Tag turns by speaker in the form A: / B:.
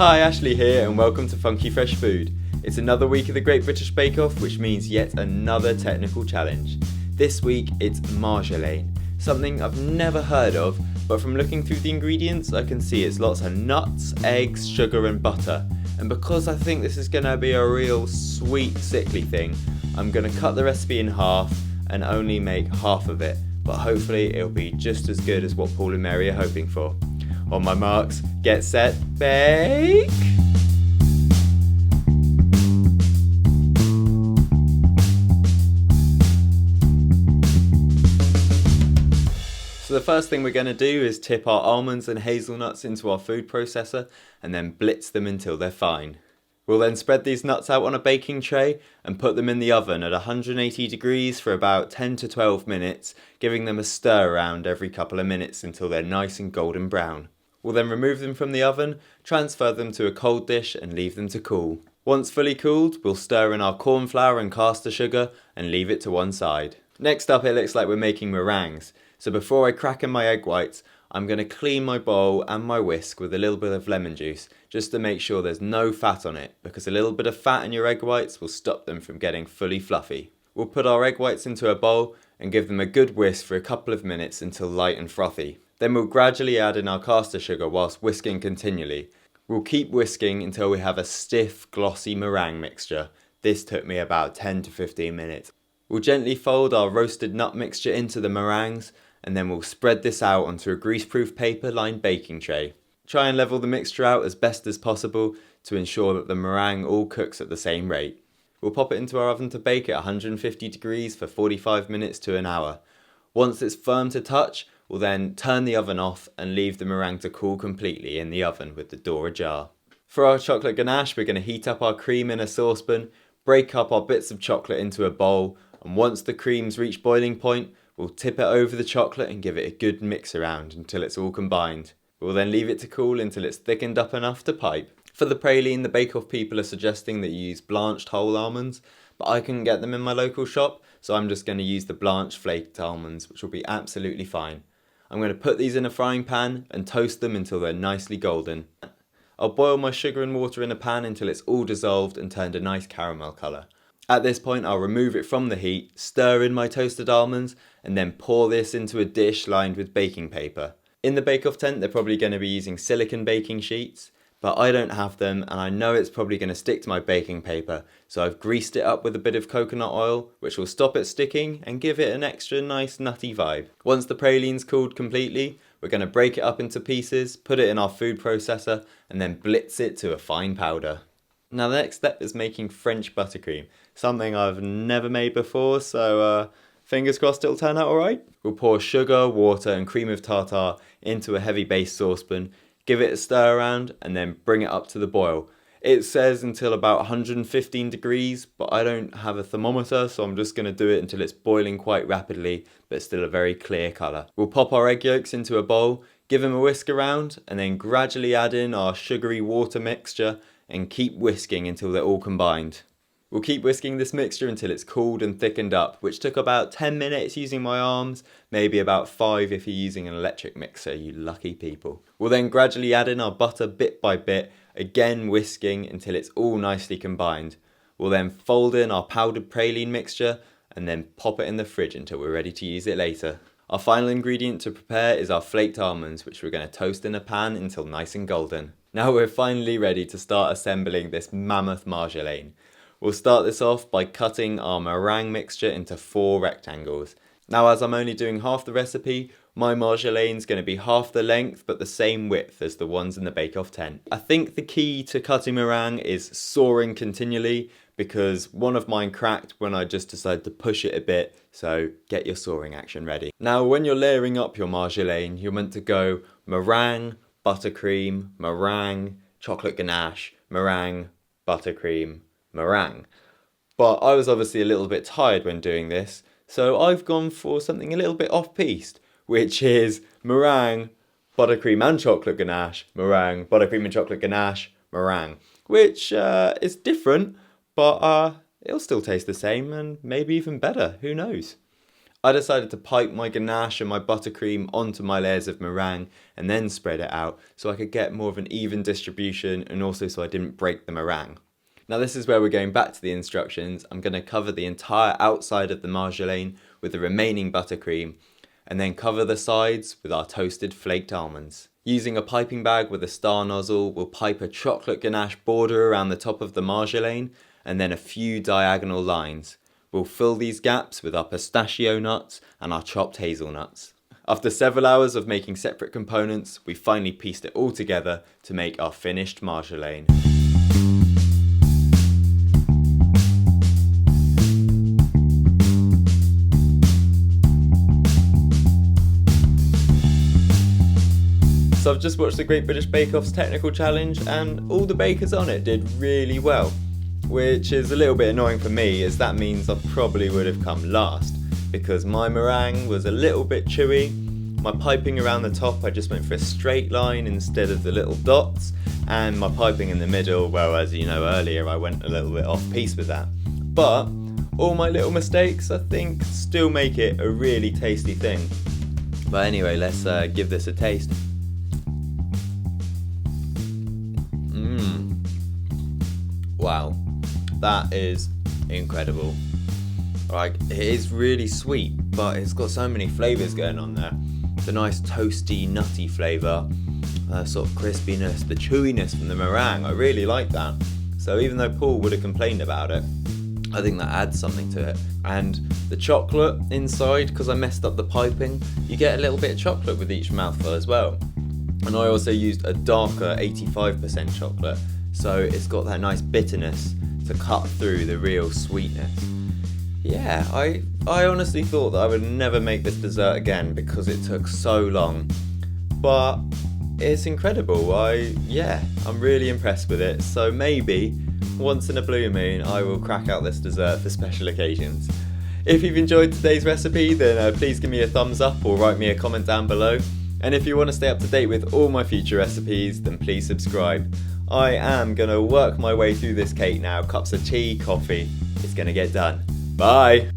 A: Hi, Ashley here and welcome to Funky Fresh Food. It's another week of the Great British Bake Off, which means yet another technical challenge. This week it's Marjolaine, something I've never heard of, but from looking through the ingredients I can see it's lots of nuts, eggs, sugar and butter. And because I think this is going to be a real sweet, sickly thing, I'm going to cut the recipe in half and only make half of it, but hopefully it'll be just as good as what Paul and Mary are hoping for. On my marks, get set, bake! So the first thing we're going to do is tip our almonds and hazelnuts into our food processor and then blitz them until they're fine. We'll then spread these nuts out on a baking tray and put them in the oven at 180 degrees for about 10 to 12 minutes, giving them a stir around every couple of minutes until they're nice and golden brown. We'll then remove them from the oven, transfer them to a cold dish and leave them to cool. Once fully cooled, we'll stir in our corn flour and caster sugar and leave it to one side. Next up, it looks like we're making meringues. So before I crack in my egg whites, I'm going to clean my bowl and my whisk with a little bit of lemon juice, just to make sure there's no fat on it, because a little bit of fat in your egg whites will stop them from getting fully fluffy. We'll put our egg whites into a bowl and give them a good whisk for a couple of minutes until light and frothy. Then we'll gradually add in our caster sugar whilst whisking continually. We'll keep whisking until we have a stiff, glossy meringue mixture. This took me about 10 to 15 minutes. We'll gently fold our roasted nut mixture into the meringues, and then we'll spread this out onto a greaseproof paper-lined baking tray. Try and level the mixture out as best as possible to ensure that the meringue all cooks at the same rate. We'll pop it into our oven to bake at 150 degrees for 45 minutes to an hour. Once it's firm to touch, we'll then turn the oven off and leave the meringue to cool completely in the oven with the door ajar. For our chocolate ganache, we're going to heat up our cream in a saucepan, break up our bits of chocolate into a bowl, and once the cream's reached boiling point, we'll tip it over the chocolate and give it a good mix around until it's all combined. We'll then leave it to cool until it's thickened up enough to pipe. For the praline, the Bake Off people are suggesting that you use blanched whole almonds, but I couldn't get them in my local shop, so I'm just going to use the blanched flaked almonds, which will be absolutely fine. I'm going to put these in a frying pan and toast them until they're nicely golden. I'll boil my sugar and water in a pan until it's all dissolved and turned a nice caramel colour. At this point, I'll remove it from the heat, stir in my toasted almonds, and then pour this into a dish lined with baking paper. In the Bake Off tent, they're probably going to be using silicone baking sheets, but I don't have them, and I know it's probably going to stick to my baking paper, so I've greased it up with a bit of coconut oil, which will stop it sticking and give it an extra nice nutty vibe. Once the praline's cooled completely, we're going to break it up into pieces, put it in our food processor, and then blitz it to a fine powder. Now the next step is making French buttercream, something I've never made before, so fingers crossed it'll turn out alright. We'll pour sugar, water and cream of tartar into a heavy base saucepan, give it a stir around and then bring it up to the boil. It says until about 115 degrees, but I don't have a thermometer, so I'm just going to do it until it's boiling quite rapidly, but still a very clear colour. We'll pop our egg yolks into a bowl, give them a whisk around, and then gradually add in our sugary water mixture and keep whisking until they're all combined. We'll keep whisking this mixture until it's cooled and thickened up, which took about 10 minutes using my arms, maybe about 5 if you're using an electric mixer, you lucky people. We'll then gradually add in our butter bit by bit, again whisking until it's all nicely combined. We'll then fold in our powdered praline mixture and then pop it in the fridge until we're ready to use it later. Our final ingredient to prepare is our flaked almonds, which we're going to toast in a pan until nice and golden. Now we're finally ready to start assembling this mammoth Marjolaine. We'll start this off by cutting our meringue mixture into 4 rectangles. Now as I'm only doing half the recipe, my Marjolaine's going to be half the length but the same width as the ones in the Bake Off tent. I think the key to cutting meringue is sawing continually, because one of mine cracked when I just decided to push it a bit, so get your sawing action ready. Now when you're layering up your Marjolaine, you're meant to go meringue, buttercream, meringue, chocolate ganache, meringue, buttercream, meringue. But I was obviously a little bit tired when doing this, so I've gone for something a little bit off-piste, which is meringue, buttercream and chocolate ganache, meringue, buttercream and chocolate ganache, meringue, which is different, but it'll still taste the same and maybe even better, who knows. I decided to pipe my ganache and my buttercream onto my layers of meringue and then spread it out so I could get more of an even distribution and also so I didn't break the meringue. Now this is where we're going back to the instructions. I'm going to cover the entire outside of the Marjolaine with the remaining buttercream and then cover the sides with our toasted flaked almonds. Using a piping bag with a star nozzle, we'll pipe a chocolate ganache border around the top of the Marjolaine and then a few diagonal lines. We'll fill these gaps with our pistachio nuts and our chopped hazelnuts. After several hours of making separate components, we finally pieced it all together to make our finished Marjolaine. So I've just watched the Great British Bake Off's technical challenge and all the bakers on it did really well, which is a little bit annoying for me as that means I probably would have come last because my meringue was a little bit chewy. My piping around the top, I just went for a straight line instead of the little dots, and my piping in the middle, well, as you know earlier, I went a little bit off piece with that. But all my little mistakes, I think, still make it a really tasty thing. But anyway, let's give this a taste. Wow, that is incredible. Like, it is really sweet, but it's got so many flavours going on there. The nice toasty, nutty flavour, sort of crispiness, the chewiness from the meringue, I really like that. So even though Paul would have complained about it, I think that adds something to it. And the chocolate inside, because I messed up the piping, you get a little bit of chocolate with each mouthful as well. And I also used a darker 85% chocolate, so it's got that nice bitterness to cut through the real sweetness. Yeah, I honestly thought that I would never make this dessert again because it took so long. But it's incredible. I'm really impressed with it. So maybe once in a blue moon I will crack out this dessert for special occasions. If you've enjoyed today's recipe, then please give me a thumbs up or write me a comment down below. And if you want to stay up to date with all my future recipes, then please subscribe. I am going to work my way through this cake now. Cups of tea, coffee. It's going to get done. Bye!